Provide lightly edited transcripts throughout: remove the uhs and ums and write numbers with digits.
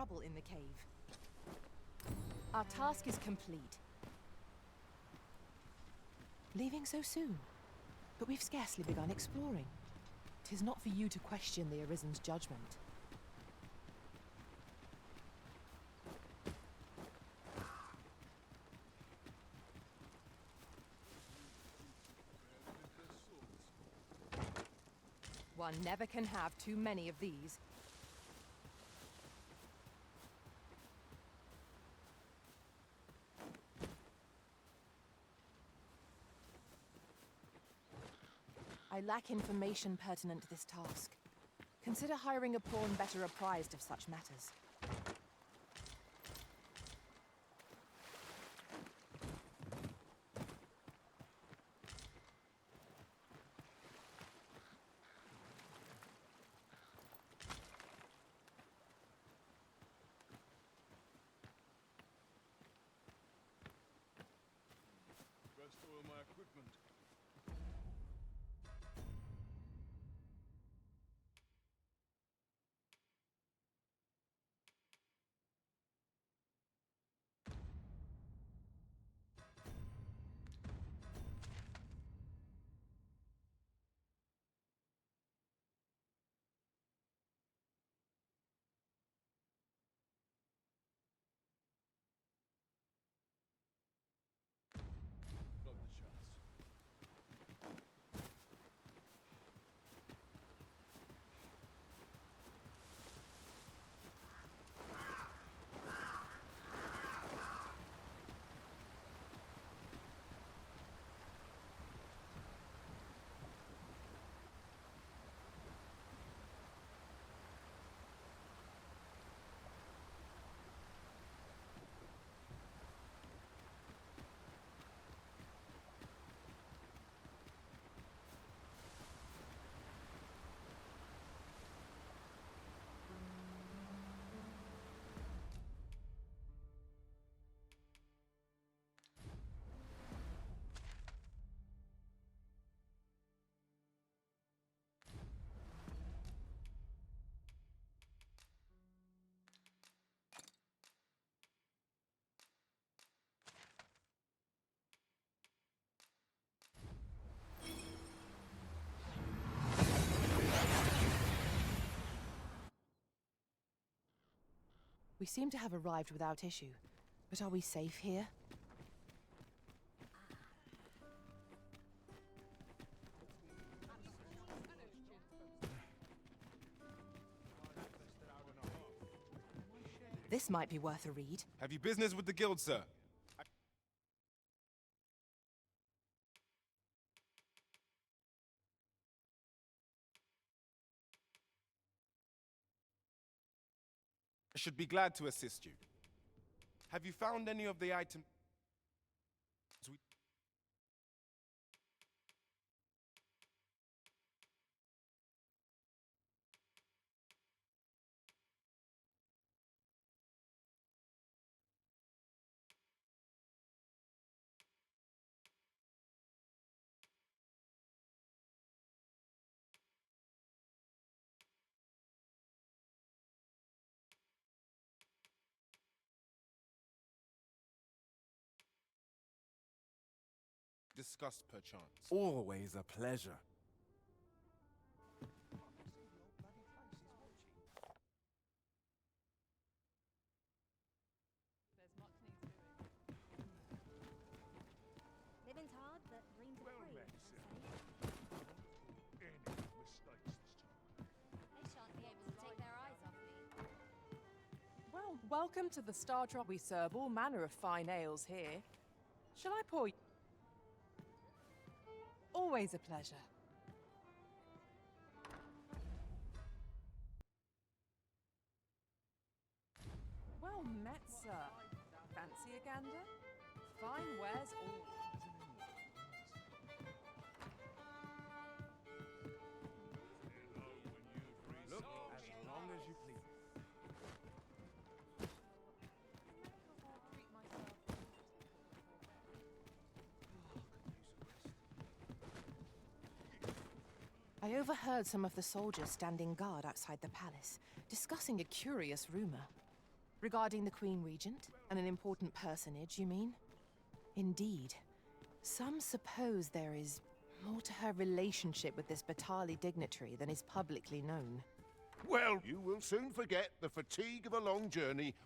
trouble in the cave. Our task is complete. Leaving so soon? But we've scarcely begun exploring. 'Tis not for you to question the Arisen's judgment. One never can have too many of these. I lack information pertinent to this task. Consider hiring a pawn better apprised of such matters. Restore my equipment. Not the chance. We seem to have arrived without issue. But are we safe here? This might be worth a read. Have you business with the guild, sir? I should be glad to assist you. Have you found any of the items we... discussed perchance? Always a pleasure. Living's hard, but dreams are free. Any mistakes this time. They shan't be able to take their eyes off me. Well, welcome to the Star Drop. We serve all manner of fine ales here. Shall I pour you? Always a pleasure. Well met, sir. Fancy a gander? Fine wares all. Look, as long as you please. I overheard some of the soldiers standing guard outside the palace, discussing a curious rumor. Regarding the Queen Regent and an important personage, you mean? Indeed. Some suppose there is more to her relationship with this Batali dignitary than is publicly known. Well, you will soon forget the fatigue of a long journey.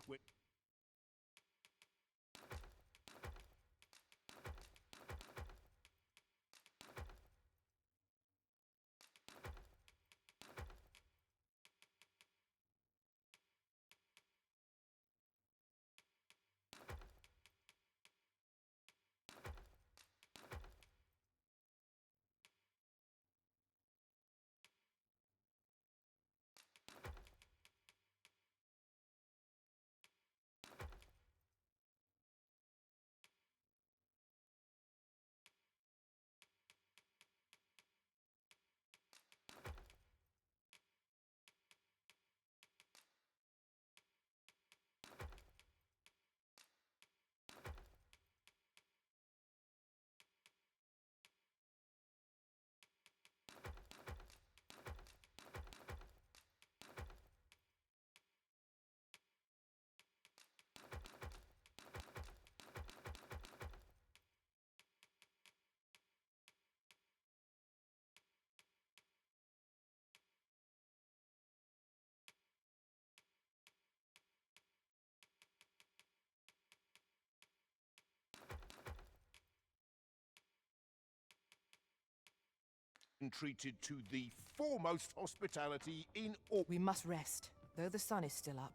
Treated to the foremost hospitality in all. We must rest, though the sun is still up.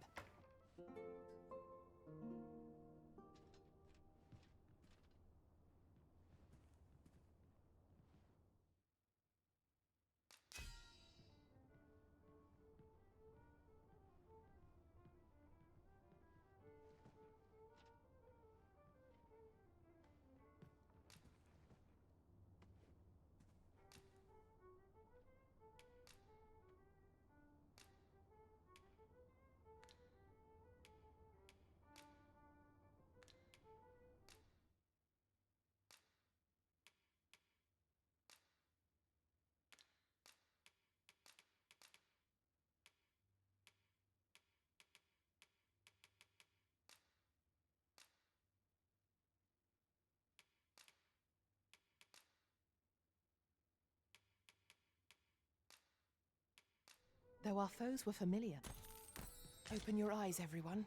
Though our foes were familiar. Open your eyes, everyone.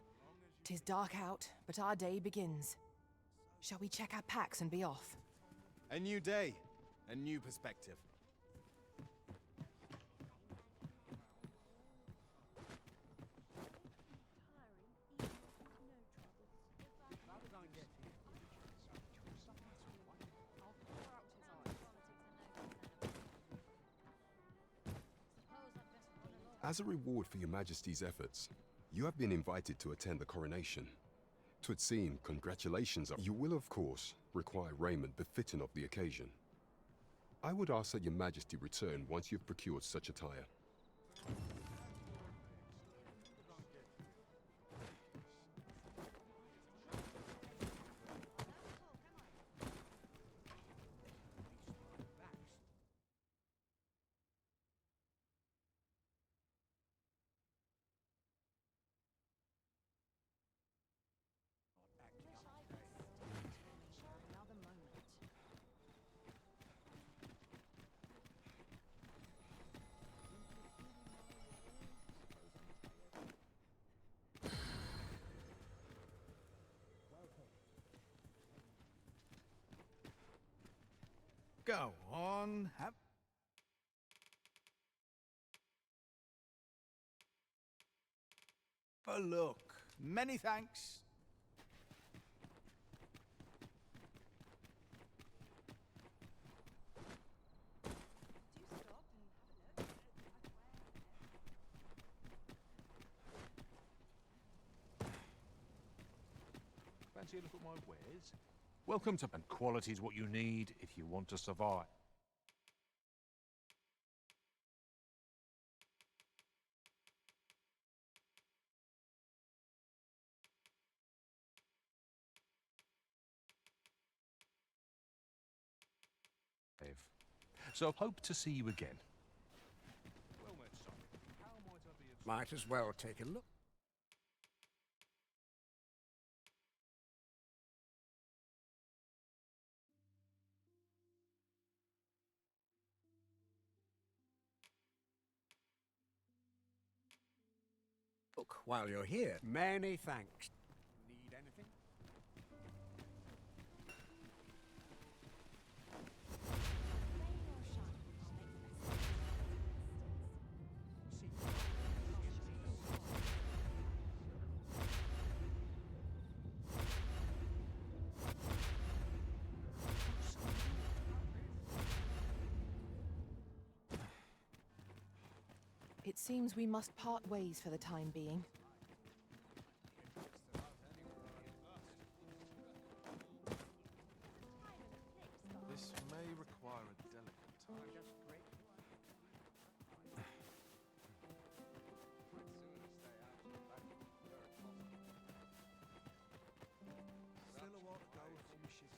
'Tis dark out, but our day begins. Shall we check our packs and be off? A new day, a new perspective. As a reward for your Majesty's efforts, you have been invited to attend the coronation. 'Twould seem congratulations. You will, of course, require raiment befitting of the occasion. I would ask that your Majesty return once you've procured such attire. Go on, have a look. Many thanks. Fancy a look at my wares? Welcome to... And quality's what you need if you want to survive. So hope to see you again. Well met, son. How might I be of... Might as well take a look. book while you're here. Many thanks. Need anything? It seems we must part ways for the time being. This may require a delicate touch. Still a while to go with all shit.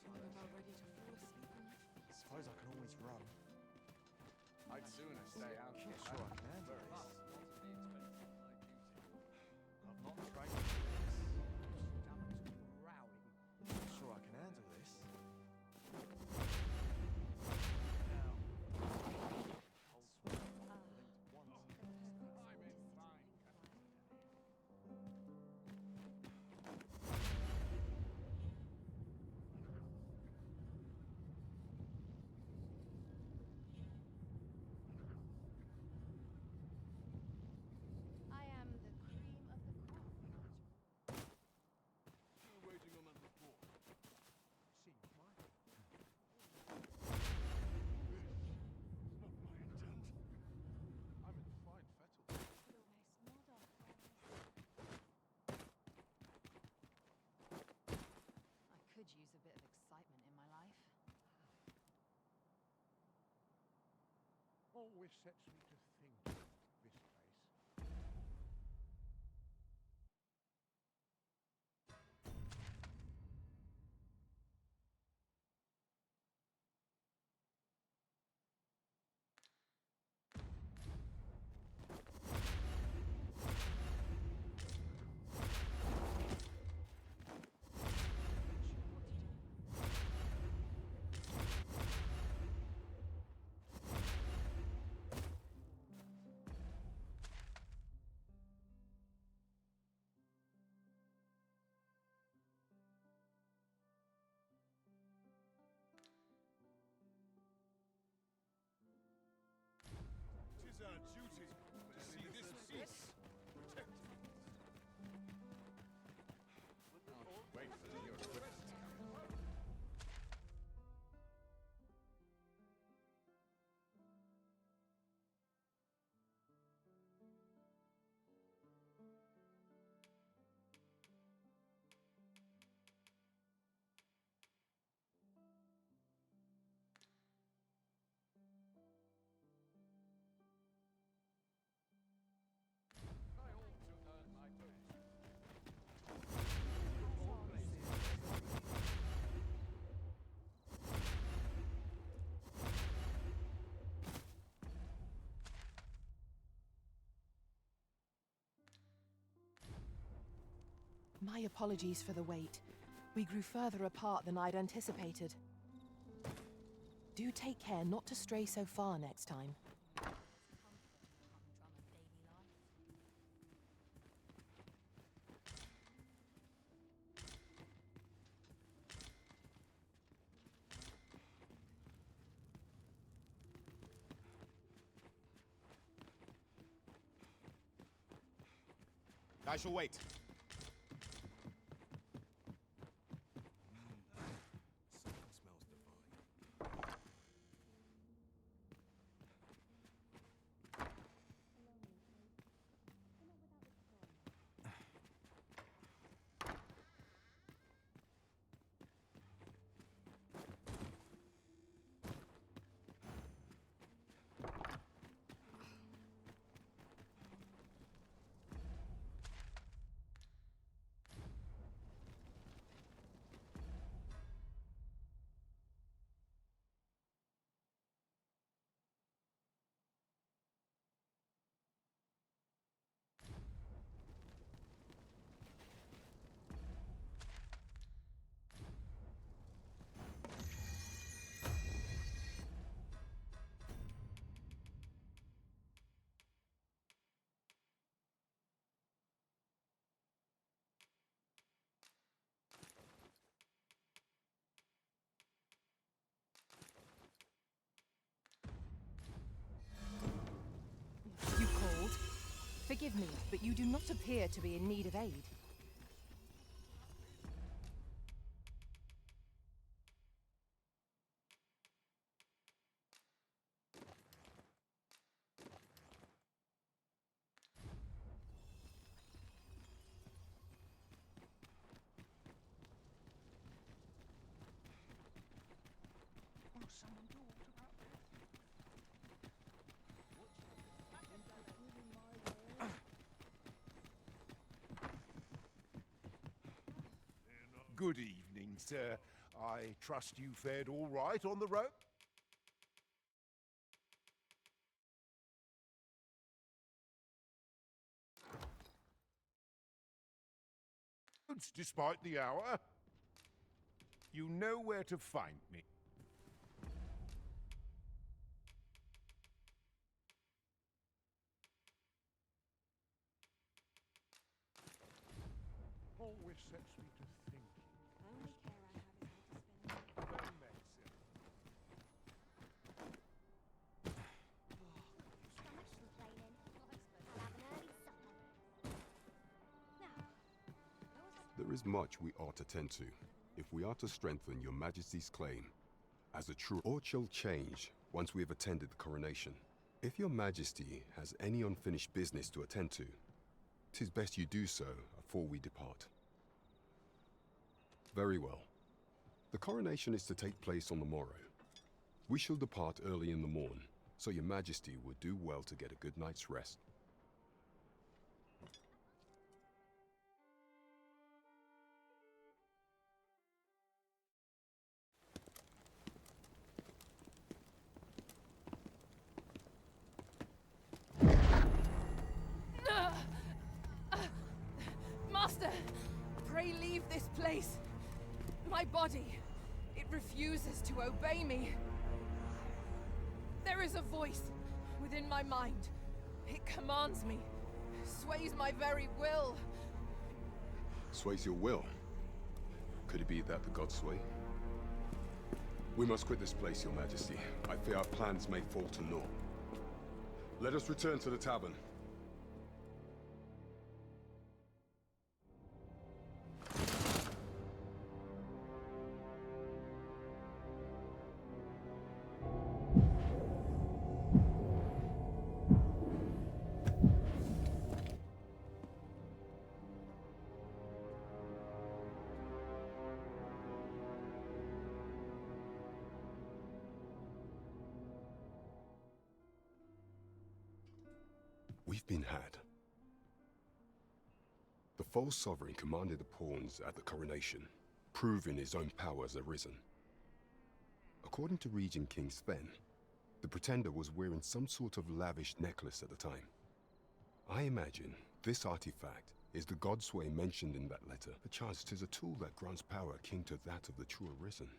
Suppose I can always run. I'd sooner stay out. Yeah, sure I can handle this. I'm not trained for this. Sure I can handle this. I am the cream of the crop. We're waiting on that report. Seems mine. It's not my intent. I'm in fine fettle. I could use a bit of excitement in my life. Always sets me to think, this place. Tis our duty to see this peace protected. Wait for your equipment to come. I ought to earn my boots. My apologies for the wait. We grew further apart than I'd anticipated. Do take care not to stray so far next time. I shall wait. Something smells divine. Forgive me, but you do not appear to be in need of aid. Will someone talk about this? Good evening, sir. I trust you fared all right on the road? Despite the hour, you know where to find me. Always sets me to thinking. Only care I have is how to spend Well met, sir. stomach's complaining. I'll have an early supper. Now, There is much we ought to tend to, if we are to strengthen your Majesty's claim as a true or shall change once we have attended the coronation. If your Majesty has any unfinished business to attend to, 'tis best you do so afore we depart. Very well. The coronation is to take place on the morrow. We shall depart early in the morn, so your Majesty would do well to get a good night's rest. Master, pray leave this place. My body, it refuses to obey me. There is a voice within my mind. It commands me, sways my very will. Sways your will? Could it be that the gods sway? We must quit this place, your Majesty. I fear our plans may fall to naught. Let us return to the tavern. We've been had. The false sovereign commanded the pawns at the coronation, proving his own power has arisen. According to Regent King Sven, the pretender was wearing some sort of lavish necklace at the time. I imagine this artifact is the Godsway mentioned in that letter. Perchance 'tis a tool that grants power akin to that of the true arisen.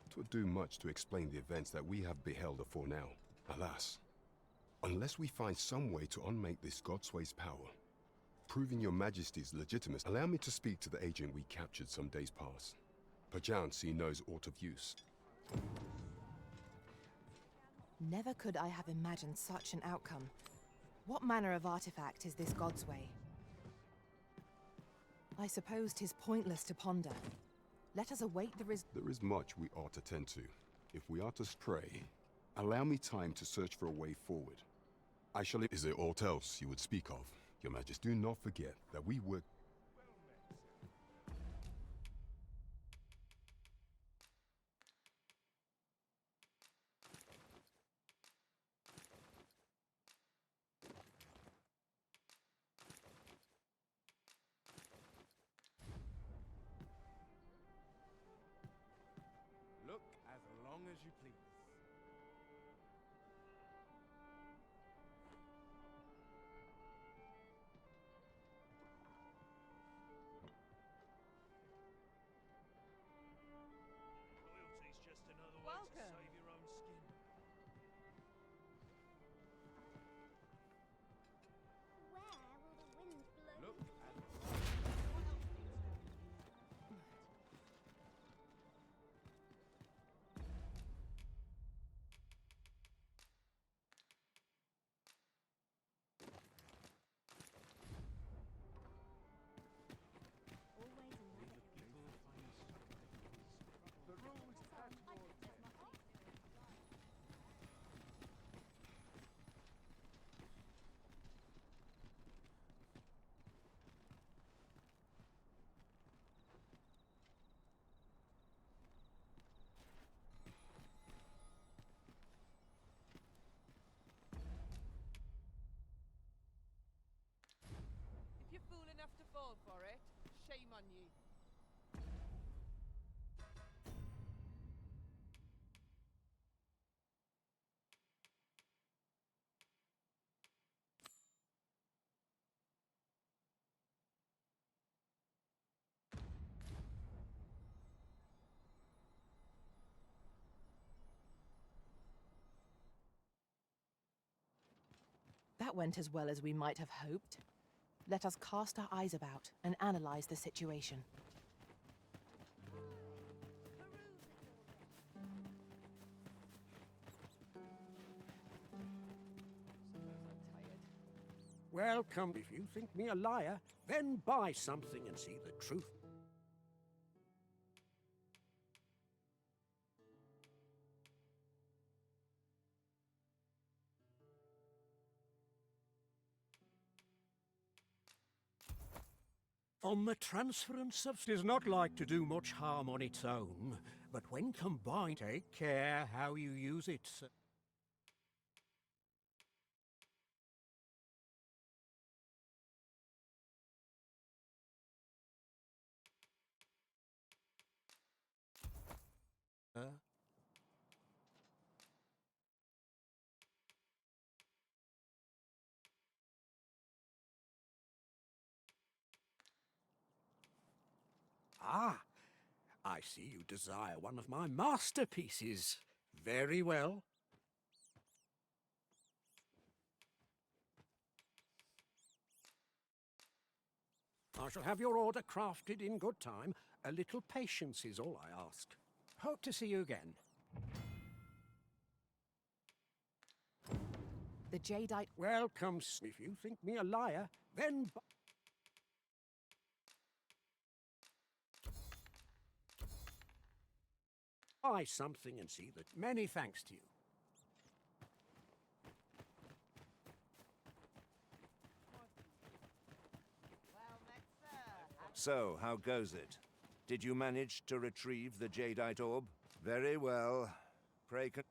'Twould do much to explain the events that we have beheld afore now. Alas, unless we find some way to unmake this Godsway's power, proving your Majesty's legitimacy, allow me to speak to the agent we captured some days past. Perchance he knows aught of use. Never could I have imagined such an outcome. What manner of artifact is this Godsway? I suppose 'tis pointless to ponder. Let us await the There is much we ought to tend to. If we are to stray, allow me time to search for a way forward. I shall... Is there aught else you would speak of, your Majesty? Do not forget that we work... Look as long as you please. enough to fall for it. Shame on you. That went as well as we might have hoped. Let us cast our eyes about and analyze the situation. Welcome. If you think me a liar, then buy something and see the truth. On the transference of does not like to do much harm on its own, but when combined, take care how you use it. Ah, I see you desire one of my masterpieces. Very well. I shall have your order crafted in good time. A little patience is all I ask. Hope to see you again. The jadeite. Welcome. If you think me a liar, then buy something and see that. Many thanks to you. So, how goes it? Did you manage to retrieve the jadeite orb? Very well. Pray con—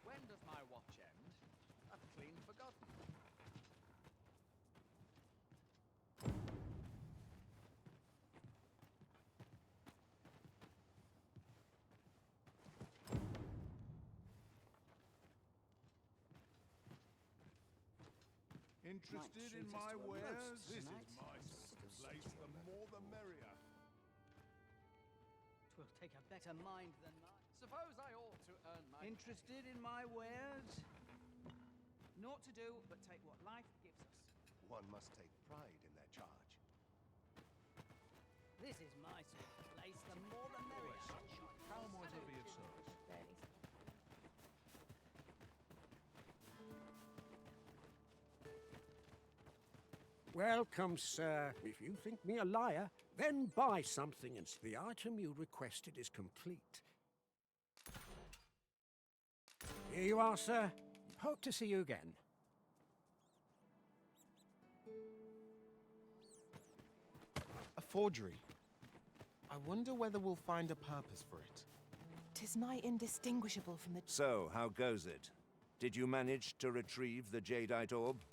When does my watch end? I've clean forgotten. Interested in my wares? This is my place. The more the merrier. 'Twill take a better mind than mine. Suppose I ought to earn my... Interested in my wares? Naught to do but take what life gives us. One must take pride in their charge. This is my sort of place. The more the merrier. How might I be of service? Welcome, sir. If you think me a liar, then buy something and the item you requested is complete. Here you are, sir. Hope to see you again. A forgery. I wonder whether we'll find a purpose for it. 'Tis nigh indistinguishable from the. So, how goes it? Did you manage to retrieve the jadeite orb?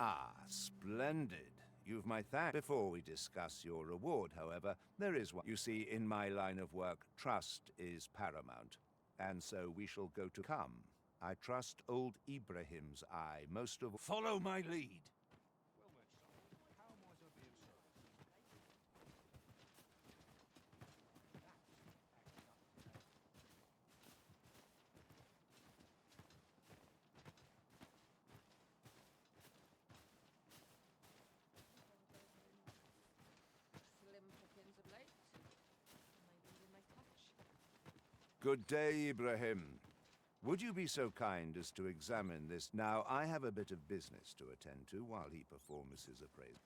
Ah, splendid. You've my thanks. Before we discuss your reward, however, there is one. You see, in my line of work, trust is paramount. And so we shall go to come. I trust old Ibrahim's eye most of all. Follow my lead. How might I be of service? Slim pickings of late. Maybe we may touch. Good day, Ibrahim. Would you be so kind as to examine this? Now, I have a bit of business to attend to while he performs his appraisal.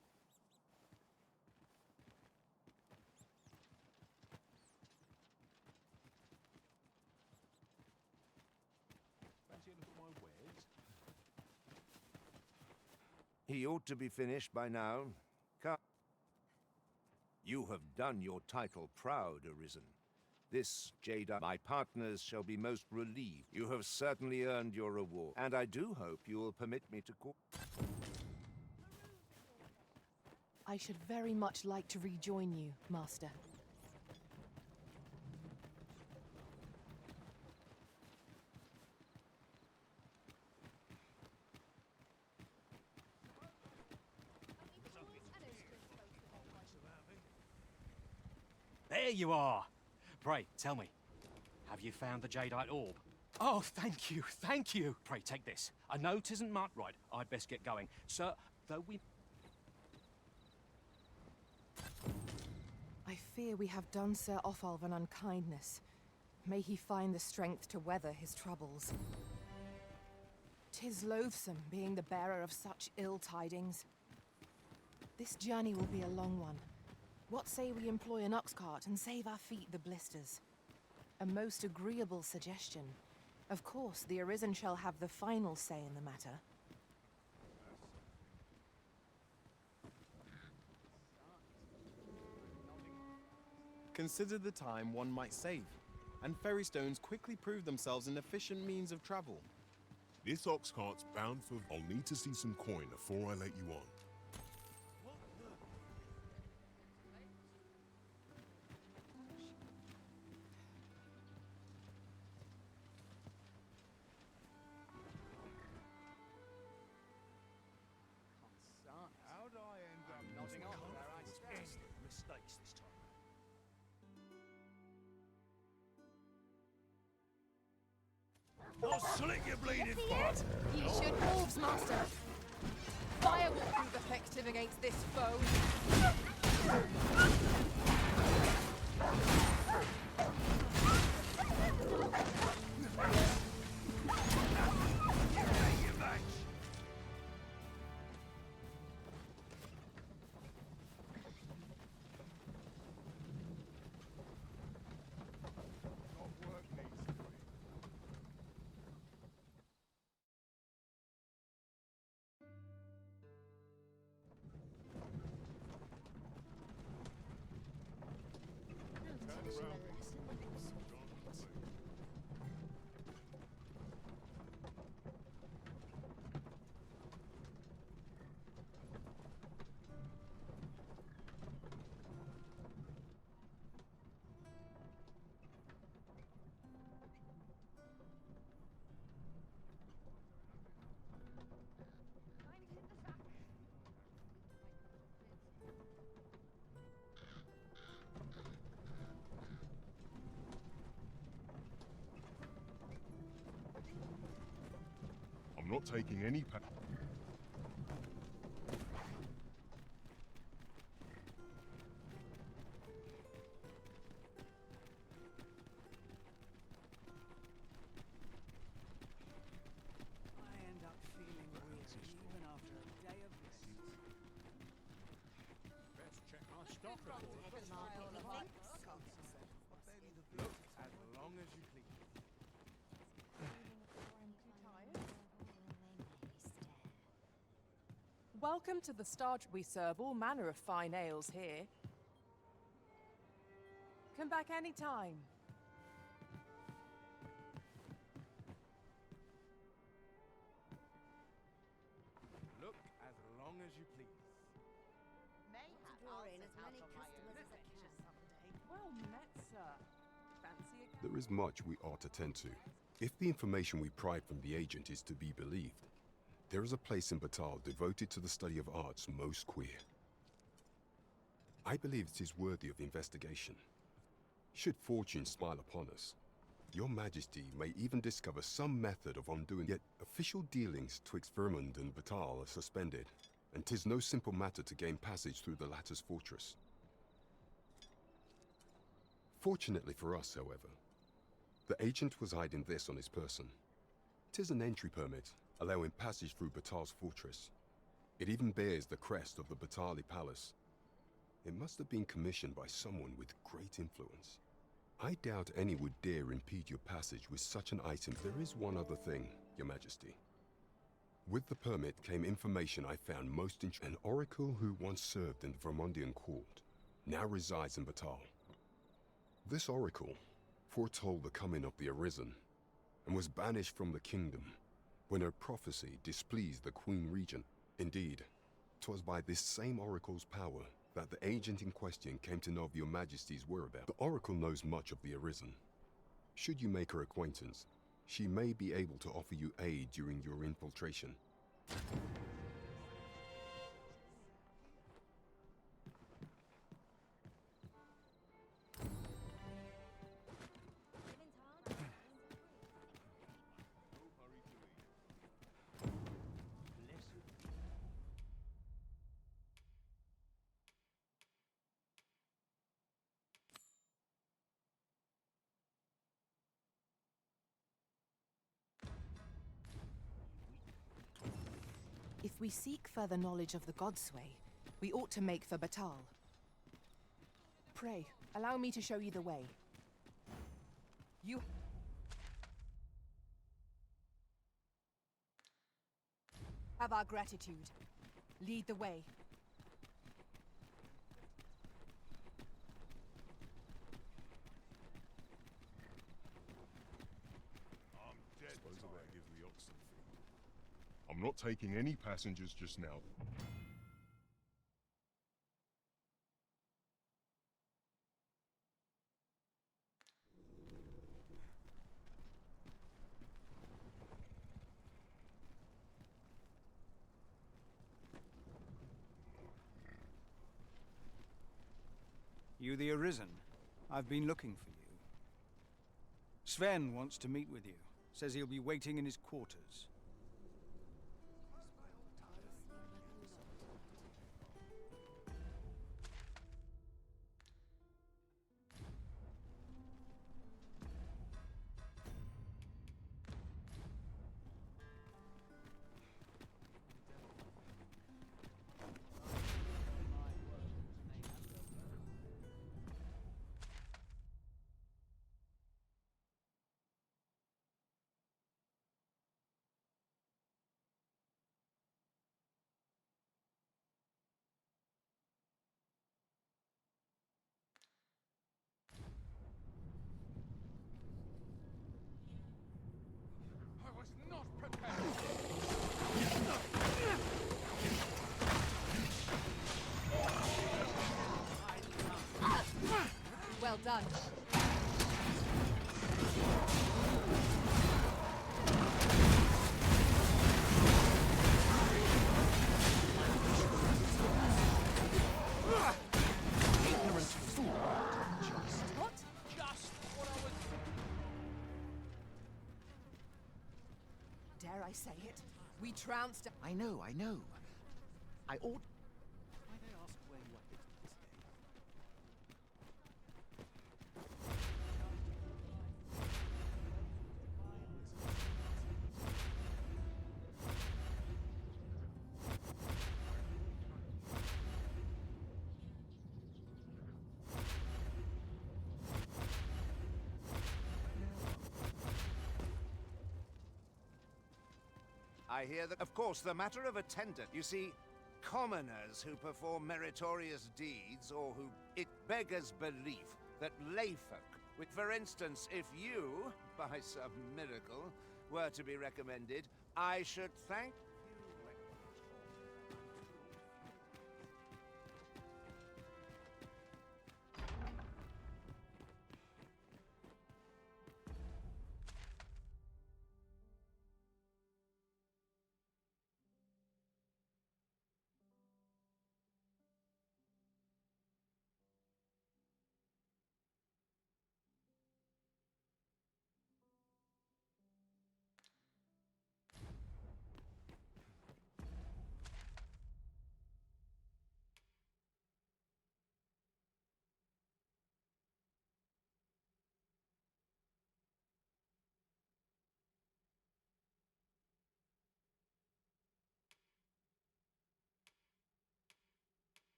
Fancy a look at my wares? He ought to be finished by now. Come. You have done your title proud, Arisen. This Jada, my partners shall be most relieved. You have certainly earned your reward, and I do hope you will permit me to call. I should very much like to rejoin you, Master. There you are! Pray, tell me, have you found the jadeite orb? Oh, thank you, thank you! Pray, take this. I know 'tisn't marked right. I'd best get going. Sir, though we... I fear we have done Sir Offalv an unkindness. May he find the strength to weather his troubles. 'Tis loathsome being the bearer of such ill tidings. This journey will be a long one. What say we employ an ox cart and save our feet the blisters? A most agreeable suggestion. Of course, the Arisen shall have the final say in the matter. Consider the time one might save, and ferry stones quickly prove themselves an efficient means of travel. This ox cart's bound for... I'll need to see some coin before I let you on. How'd I end up nodding off where I stand? Mistakes this time. I'll slit your bleeding butt! Ye should wolves, Master! Fire will prove effective against this foe. I'm not taking any pa- I end up feeling weird even after a day of rest. Best check our stock before the Look, as long as you please. Welcome to the Star. We serve all manner of fine ales here. Come back anytime. Look, as long as you please. Draw in as many customers as I can someday. Well met, sir. Fancy a There is much we ought to tend to. If the information we pry from the agent is to be believed, there is a place in Batal devoted to the study of arts most queer. I believe it is worthy of investigation. Should fortune smile upon us, your majesty may even discover some method of undoing. Yet official dealings twixt Vermund and Batal are suspended, and 'tis no simple matter to gain passage through the latter's fortress. Fortunately for us, however, the agent was hiding this on his person. 'Tis an entry permit, allowing passage through Batal's fortress. It even bears the crest of the Batali Palace. It must have been commissioned by someone with great influence. I doubt any would dare impede your passage with such an item. There is one other thing, Your Majesty. With the permit came information I found most interesting. An oracle who once served in the Vermondian court now resides in Batal. This oracle, foretold the coming of the Arisen, and was banished from the kingdom when her prophecy displeased the Queen Regent. Indeed, 'twas by this same oracle's power that the agent in question came to know of your Majesty's whereabouts. The oracle knows much of the Arisen. Should you make her acquaintance, she may be able to offer you aid during your infiltration. If we seek further knowledge of the Godsway, we ought to make for Batal. Pray, allow me to show you the way. You... Have our gratitude. Lead the way. I'm dead. Suppose I better give the ox some food. I'm not taking any passengers just now. You the Arisen? I've been looking for you. Sven wants to meet with you. Says he'll be waiting in his quarters. I was not prepared. Well done. Ignorant fool. What? Just what I was... Dare I say it? We trounced... I know. I ought... Why they ask where you are these days? I hear that, of course, the matter of attendant. You see, commoners who perform meritorious deeds, or who... It beggars belief that layfolk, with, for instance, if you, by some miracle, were to be recommended, I should thank you.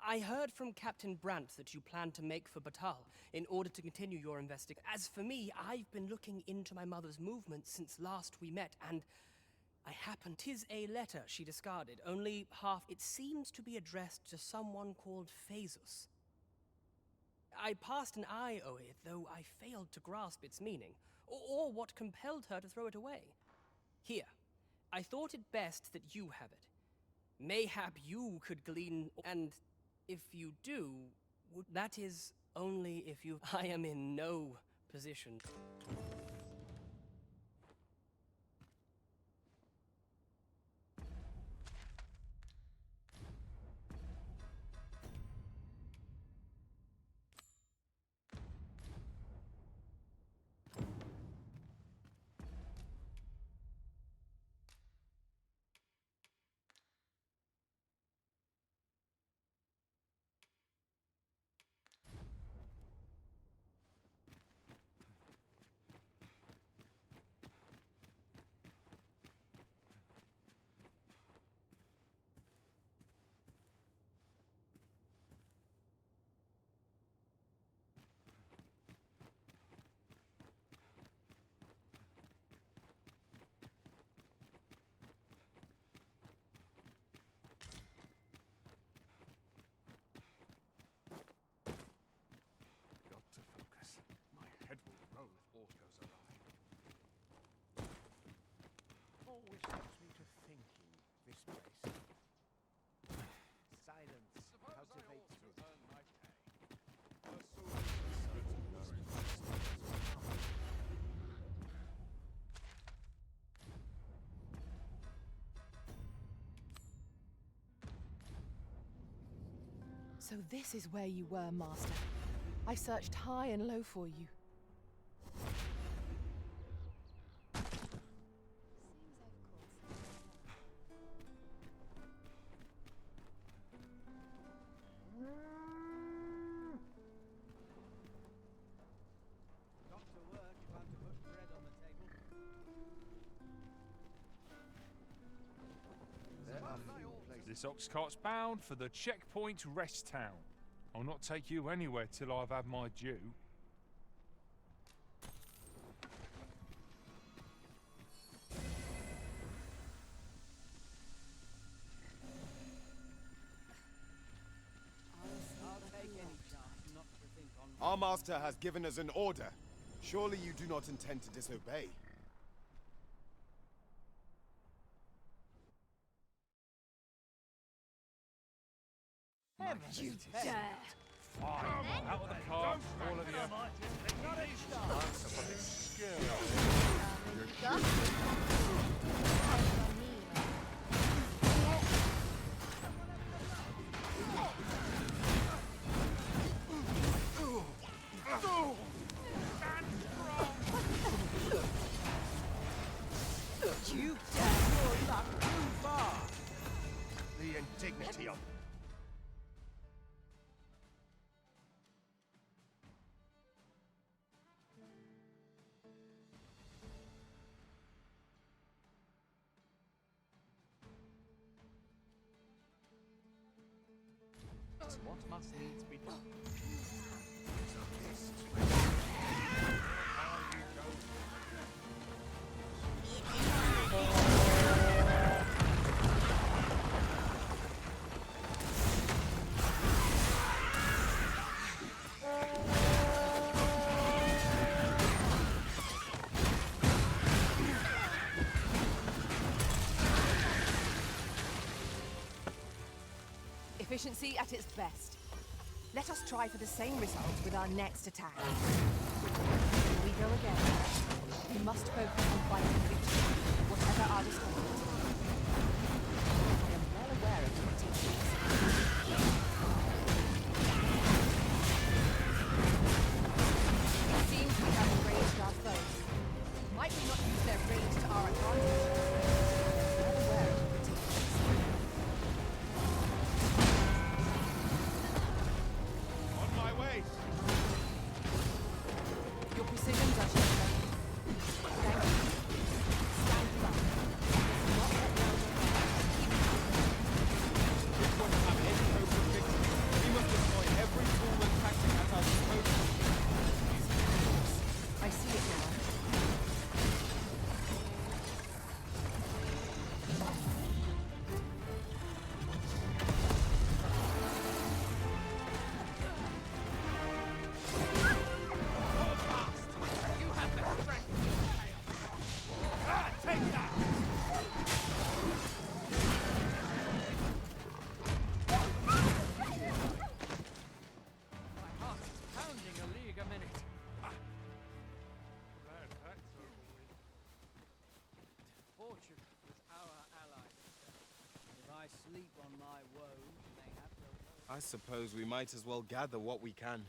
I heard from Captain Brandt that you plan to make for Batal in order to continue your investigation. As for me, I've been looking into my mother's movements since last we met, and I happened. 'Tis a letter she discarded, only half. It seems to be addressed to someone called Phaesus. I passed an eye over it, though I failed to grasp its meaning, or what compelled her to throw it away. Here, I thought it best that you have it. Mayhap you could glean, and if you do, that is only if you. I am in no position. Always takes me to thinking, this place. Silence cultivates wisdom. So this is where you were, Master. I searched high and low for you. This ox cart's bound for the checkpoint rest town. I'll not take you anywhere till I've had my due. Our master has given us an order. Surely you do not intend to disobey. You dare! Fine. Out of the car, all of you. Answer for this skill. You dare your luck too far! The indignity of What must needs be done? Efficiency at its best. Let us try for the same result with our next attack. Here we go again. We must focus on fighting victory, whatever our responsibility. I am well aware of your techniques. It seems we have enraged our foes. Might we not use their rage to our advantage? I am well aware of your techniques. Your precision does you well. Thank you. Stand firm. Not let go of your heart. Keep it. sleep on my woes, mayhap they'll know. I suppose we might as well gather what we can.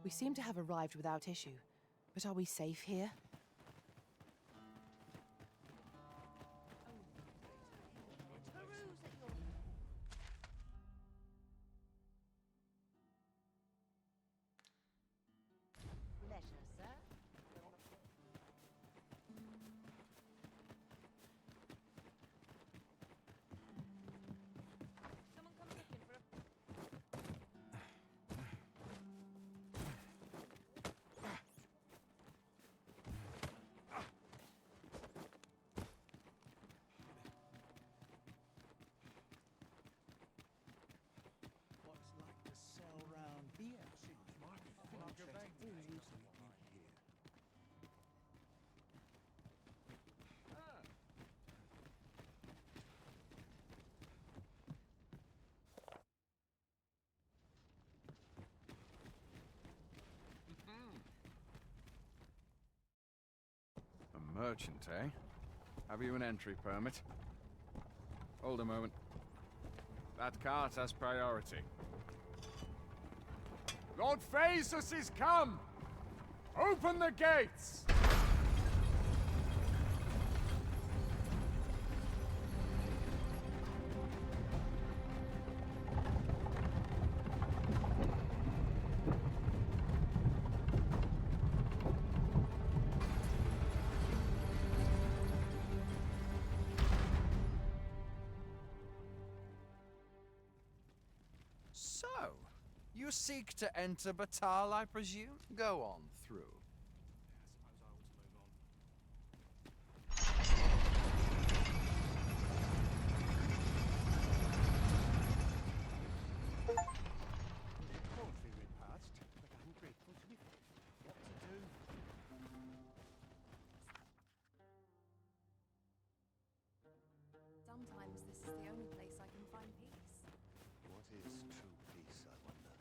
We seem to have arrived without issue, but are we safe here? Leisure, sir. Someone come looking for a... What's like to sell round here? A merchant, eh? Have you an entry permit? Hold a moment. That cart has priority. Lord Phaesus is come! Open the gates! So, you seek to enter Batal, I presume? Go on through. Poultry repast, but I'm grateful to be fed. What to do? Sometimes this is the only place I can find peace. What is true peace, I wonder?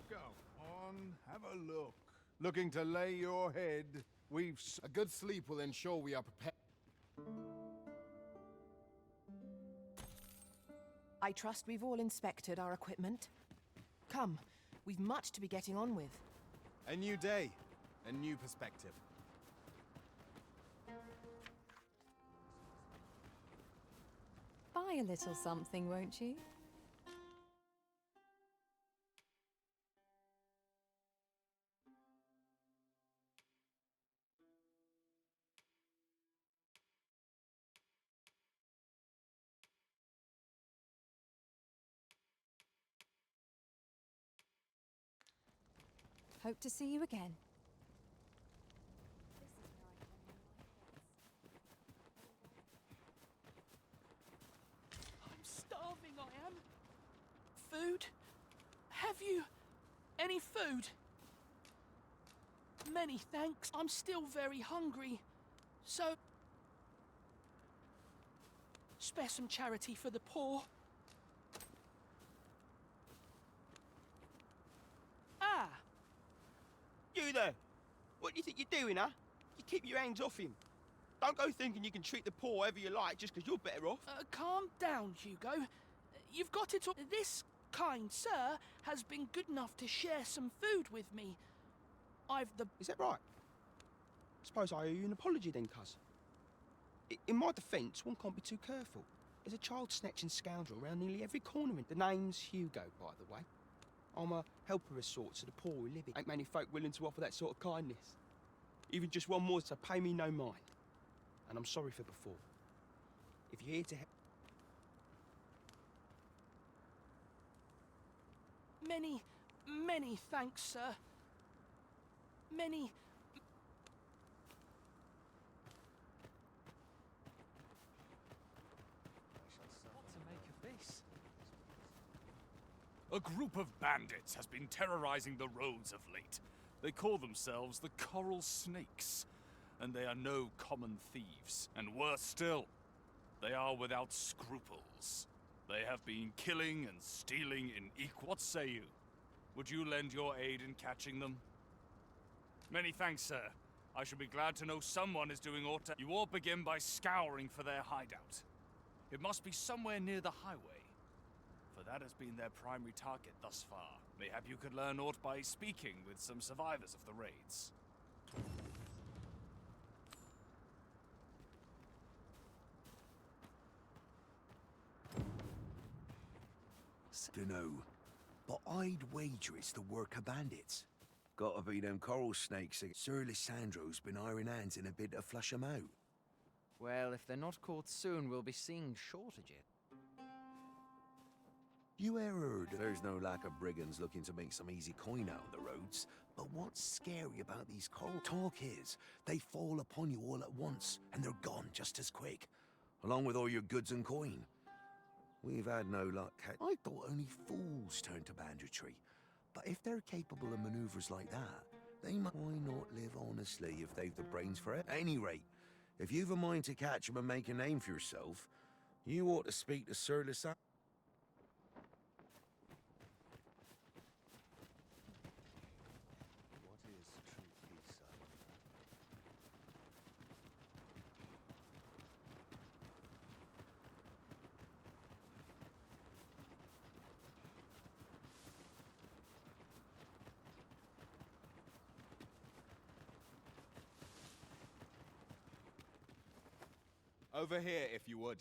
Go on, have a look. Looking to lay your head? A good sleep will ensure we are prepared. I trust we've all inspected our equipment. Come, we've much to be getting on with. A new day, a new perspective. Buy a little something, won't you? Hope to see you again. I'm starving, I am. Food? Have you any food? Many thanks. I'm still very hungry. So, spare some charity for the poor. Ah! You there! What do you think you're doing, huh? You keep your hands off him. Don't go thinking you can treat the poor however you like just because you're better off. Calm down, Hugo. You've got it all. This kind sir has been good enough to share some food with me. Is that right? Suppose I owe you an apology then, cuz. In my defence, one can't be too careful. There's a child-snatching scoundrel around nearly every corner. The name's Hugo, by the way. I'm a helper of sorts to the poor who live here. Ain't many folk willing to offer that sort of kindness. Even just one more to pay me no mind. And I'm sorry for before. If you're here to help... Many, many thanks, sir. many... What to make of this? A group of bandits has been terrorizing the roads of late. They call themselves the Coral Snakes, and they are no common thieves. And worse still, they are without scruples. They have been killing and stealing in equal... What say you? Would you lend your aid in catching them? Many thanks, sir. I shall be glad to know someone is doing aught to... You all begin by scouring for their hideout. It must be somewhere near the highway, for that has been their primary target thus far. Mayhap you could learn aught by speaking with some survivors of the raids. Dunno, but I'd wager it's the work of bandits. Gotta be them coral snakes. Sir Lissandro's been iron hands in a bid to flush 'em out. Well, if they're not caught soon, we'll be seeing shortages. You ever heard there's no lack of brigands looking to make some easy coin out on the roads? But what's scary about these coral talk is they fall upon you all at once, and they're gone just as quick, along with all your goods and coin. We've had no luck. I thought only fools turn to banditry. But if they're capable of maneuvers like that, they might... Why not live honestly if they've the brains for it? At any rate, if you've a mind to catch 'em and make a name for yourself, you ought to speak to Sir Lissandro. Over here, if you would.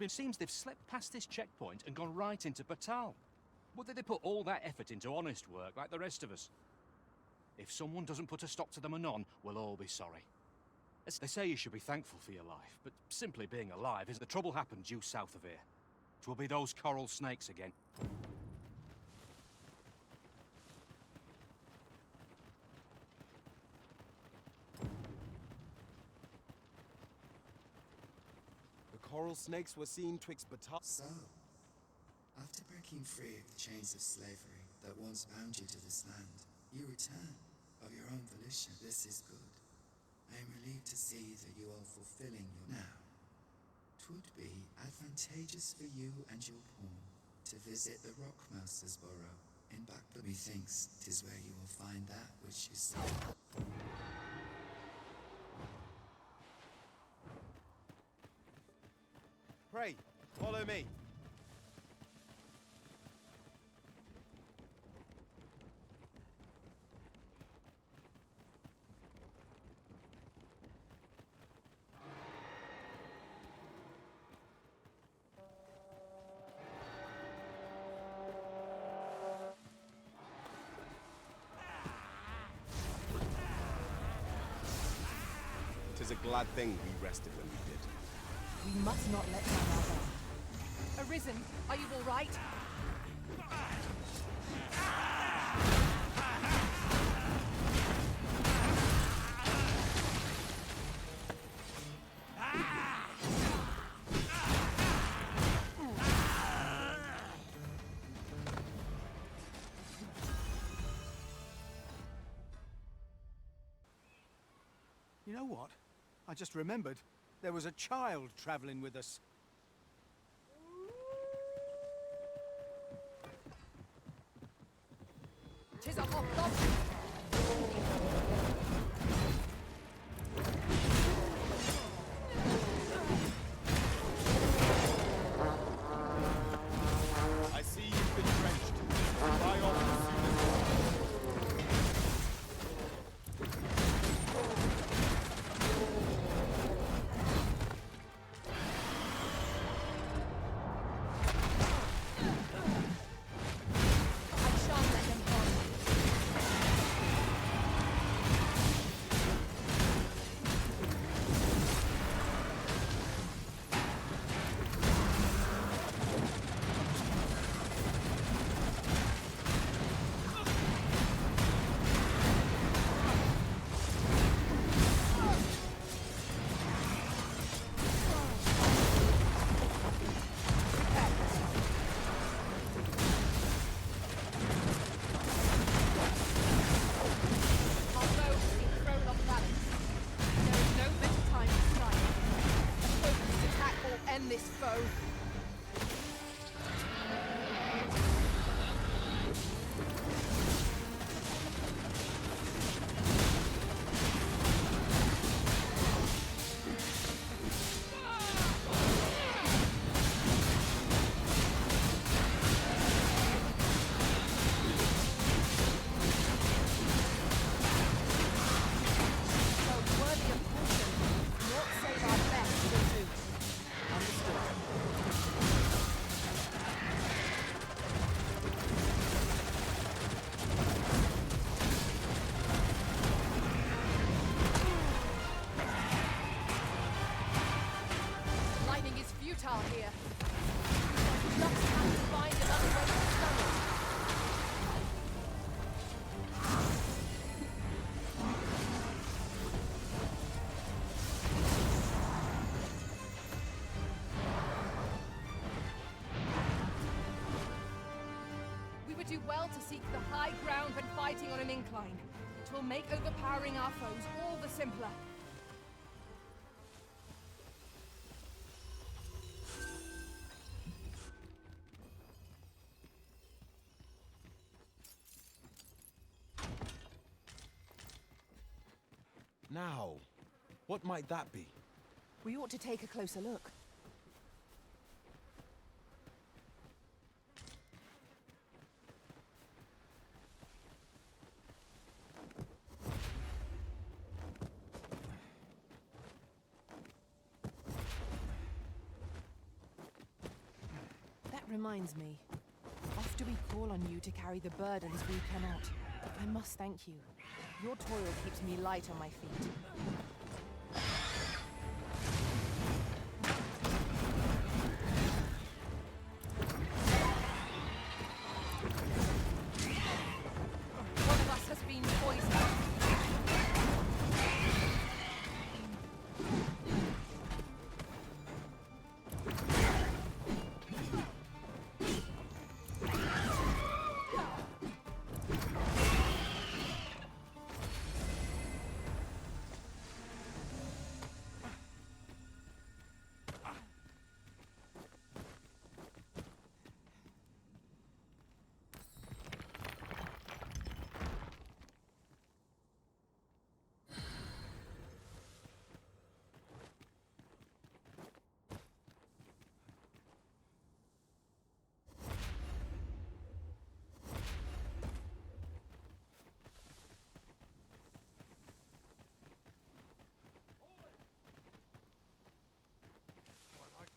Seems they've slipped past this checkpoint and gone right into Batal. Would they put all that effort into honest work like the rest of us? If someone doesn't put a stop to them anon, we'll all be sorry. They say you should be thankful for your life, but simply being alive is the trouble happened due south of here. 'Twill be those coral snakes again. The coral snakes were seen twixt Batal... So, after breaking free of the chains of slavery that once bound you to this land, you return of your own volition. This is good. I am relieved to see that you are fulfilling your... Now, 'twould be advantageous for you and your pawn to visit the Rockmouser's burrow in Backwood. Methinks 'tis where you will find that which you seek. Pray, follow me. Tis a glad thing we rested when we did. We must not let down our guard. Arisen, are you all right? You know what? I just remembered. There was a child traveling with us. Tis a hot dog. I see you've been drenched. Fly off as soon as this foe. Here. We just have to find another way to stun it. We would do well to seek the high ground when fighting on an incline. It will make overpowering our foes all the simpler. Now, what might that be? We ought to take a closer look. That reminds me. After we call on you to carry the burdens we cannot, I must thank you. Your toil keeps me light on my feet. One of us has been poisoned.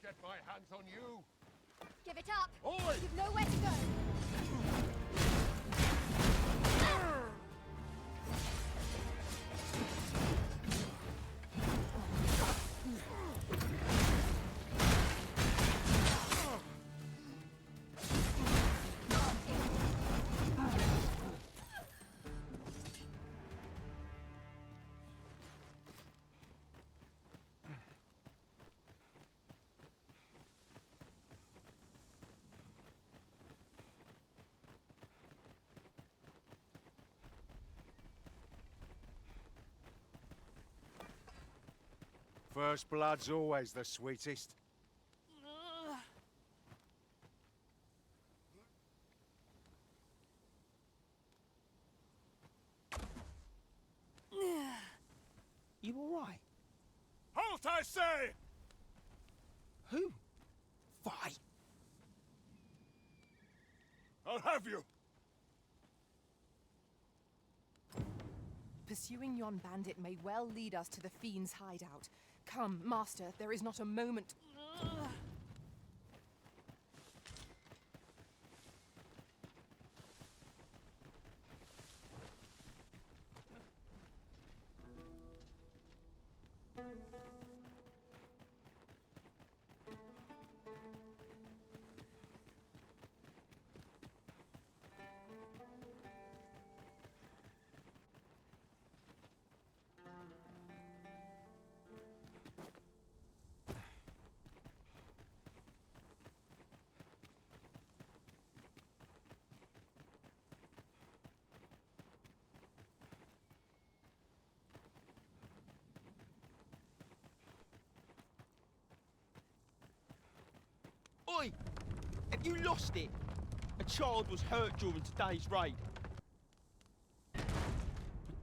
Get my hands on you! Give it up! Oi! You've nowhere to go! First blood's always the sweetest. You all right? Halt, I say! Who? Fight? I'll have you! Pursuing yon bandit may well lead us to the fiend's hideout. Come, Master, there is not a moment. Oi! Have you lost it? A child was hurt during today's raid. But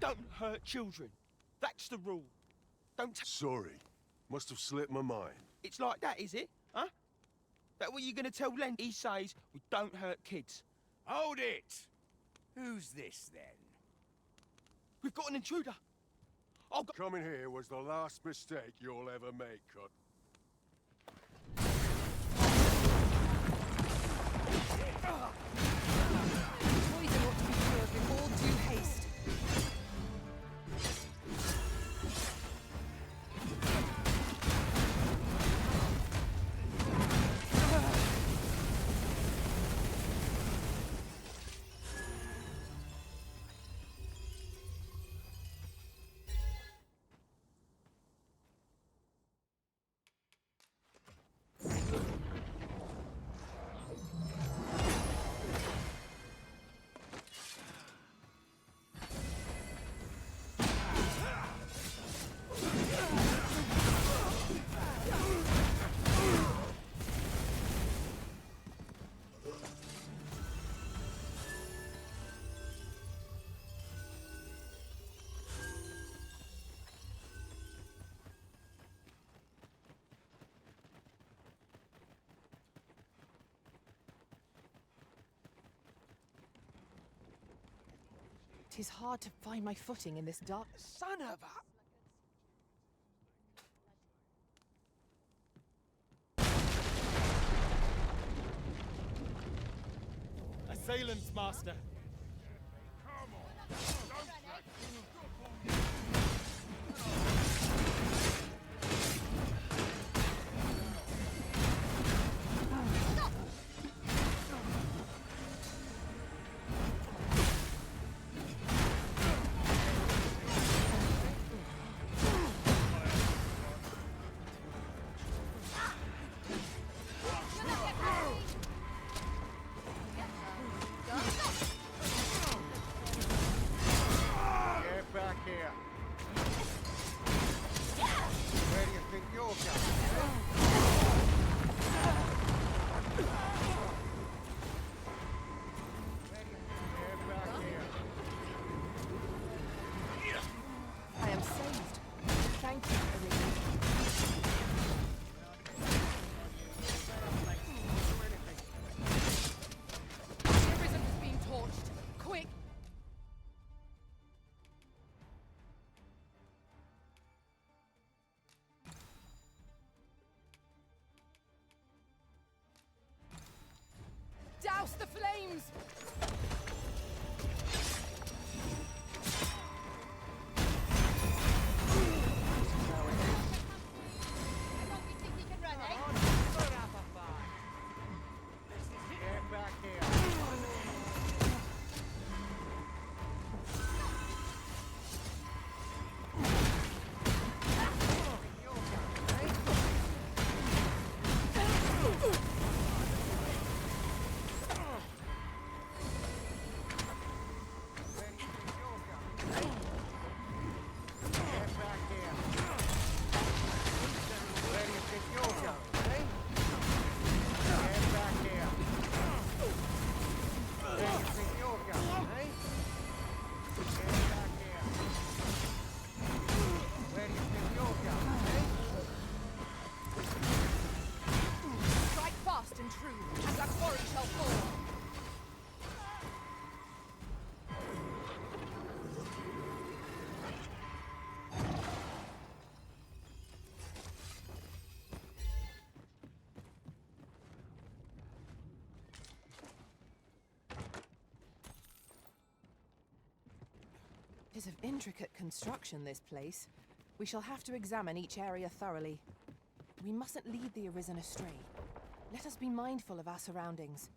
don't hurt children. That's the rule. Don't. Sorry. Must have slipped my mind. It's like that, is it? Huh? That what you're gonna tell Len? He says we don't hurt kids. Hold it! Who's this, then? We've got an intruder. Coming here was the last mistake you'll ever make, Cut. Poison ought to be cured with all due haste. Tis hard to find my footing in this dark... Son of a... Assailants, Master. Douse the flames! It is of intricate construction, this place. We shall have to examine each area thoroughly. We mustn't lead the Arisen astray. Let us be mindful of our surroundings.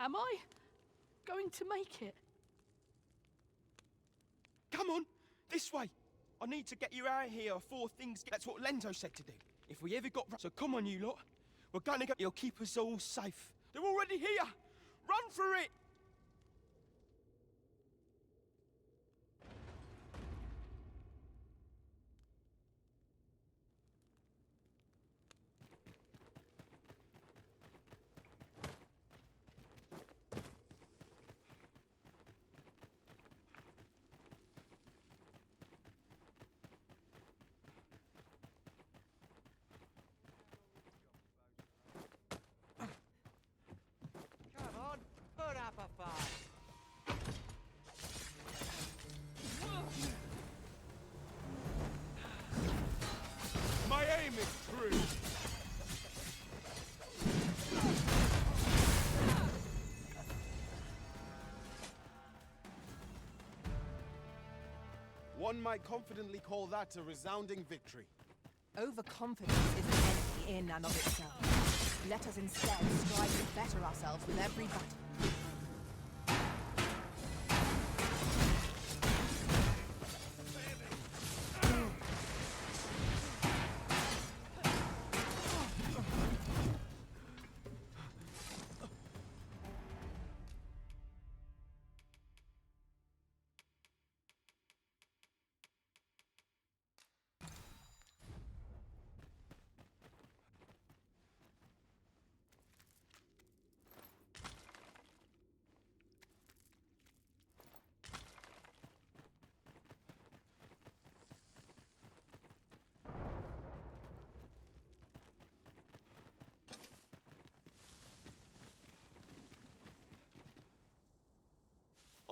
Am I going to make it? Come on, this way. I need to get you out of here before things get... That's what Lendo said to do. If we ever got... So come on, you lot. We're gonna go... You'll keep us all safe. They're already here. Run for it. My aim is true. One might confidently call that a resounding victory. Overconfidence is an enemy in and of itself. Let us instead strive to better ourselves with every battle.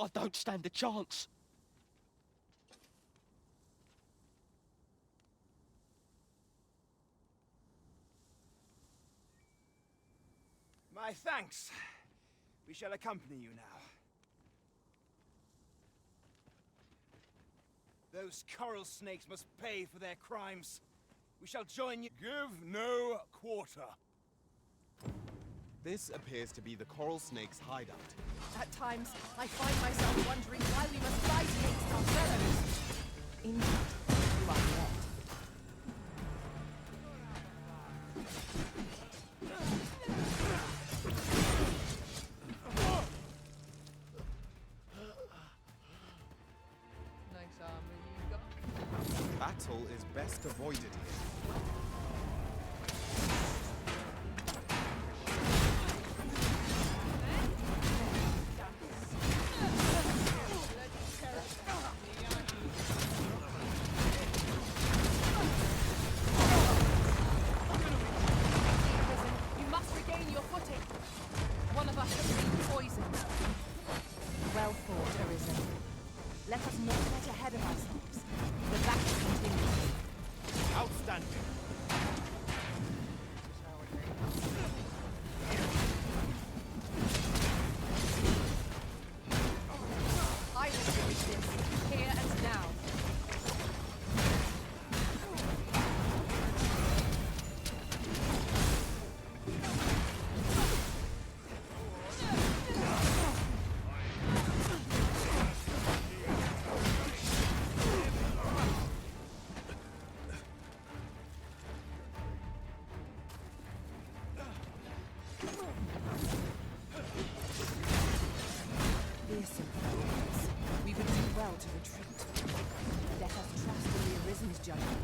I don't stand a chance. My thanks. We shall accompany you now. Those coral snakes must pay for their crimes. We shall join you. Give no quarter. This appears to be the coral snake's hideout. At times, I find myself wondering why we must fight against our fellows. Indeed, you are correct. Nice armor you got. Battle is best avoided here. We would do well to retreat. Let us trust in the Arisen's judgment.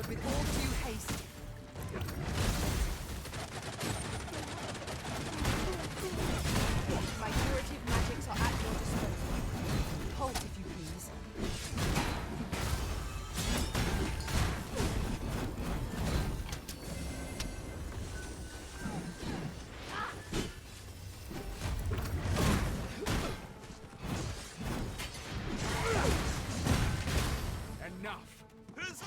Forward with all due haste. My curative magics are at your disposal. Halt, if you please. Enough! Huzzah!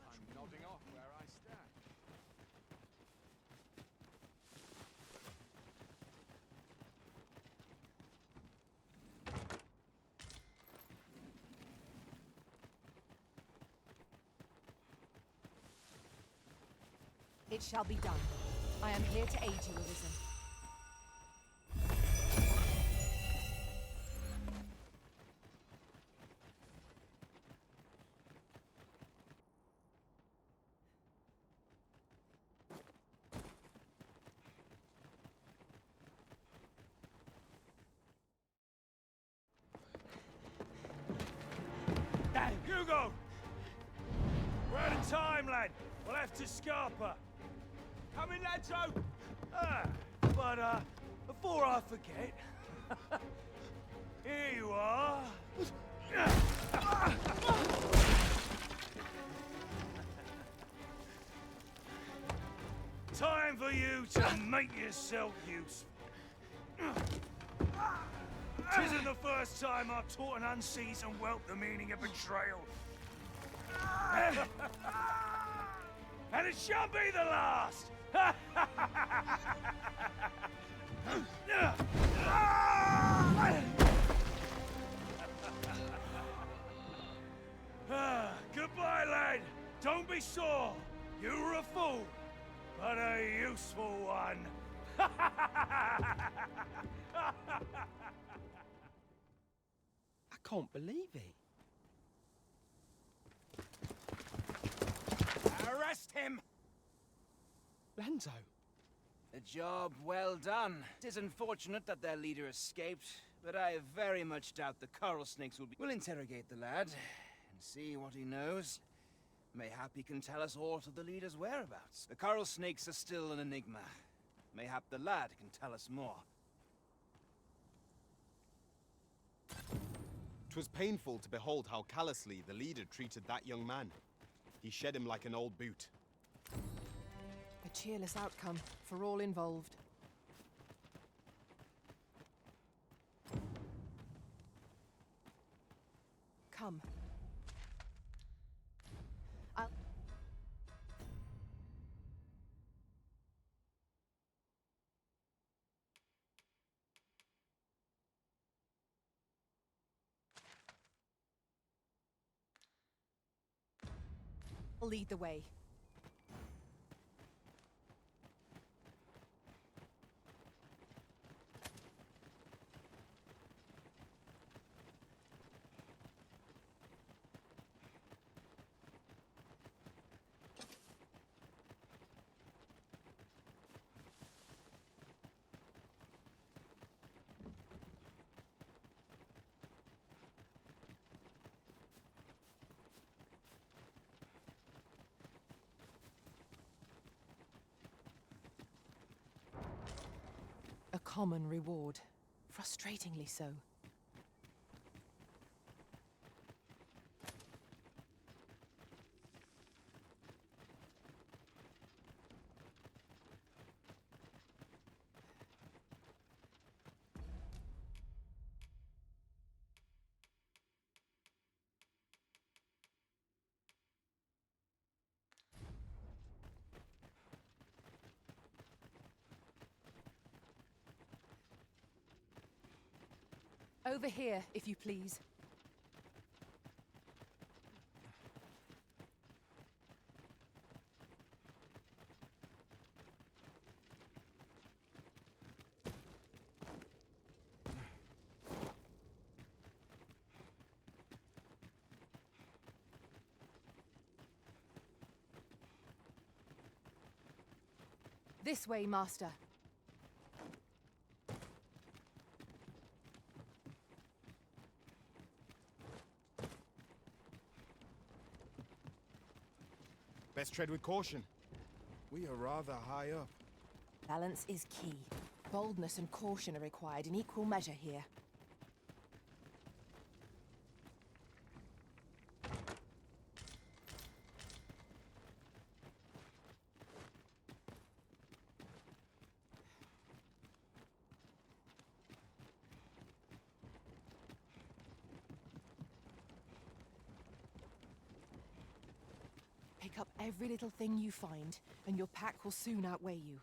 I'm nodding off where I stand. It shall be done. I am here to aid you, Arisen. Hugo! We're out of time, lad. We'll have to scarper. Come in, lads, but before I forget, here you are. Time for you to make yourself useful. Tisn't the first time I've taught an unseasoned whelp the meaning of betrayal. And it shall be the last! Goodbye, lad. Don't be sore. You were a fool, but a useful one. I can't believe it. Arrest him! Lanzo. A job well done. It is unfortunate that their leader escaped, but I very much doubt the coral snakes will interrogate the lad and see what he knows. Mayhap he can tell us aught of the leader's whereabouts. The coral snakes are still an enigma. Mayhap the lad can tell us more. 'Twas painful to behold how callously the leader treated that young man. He shed him like an old boot. A cheerless outcome for all involved. Come. I'll lead the way. A common reward. Frustratingly so. Over here, if you please. This way, Master. tread with caution. We are rather high up. Balance is key. Boldness and caution are required in equal measure here. Pick up every little thing you find, and your pack will soon outweigh you.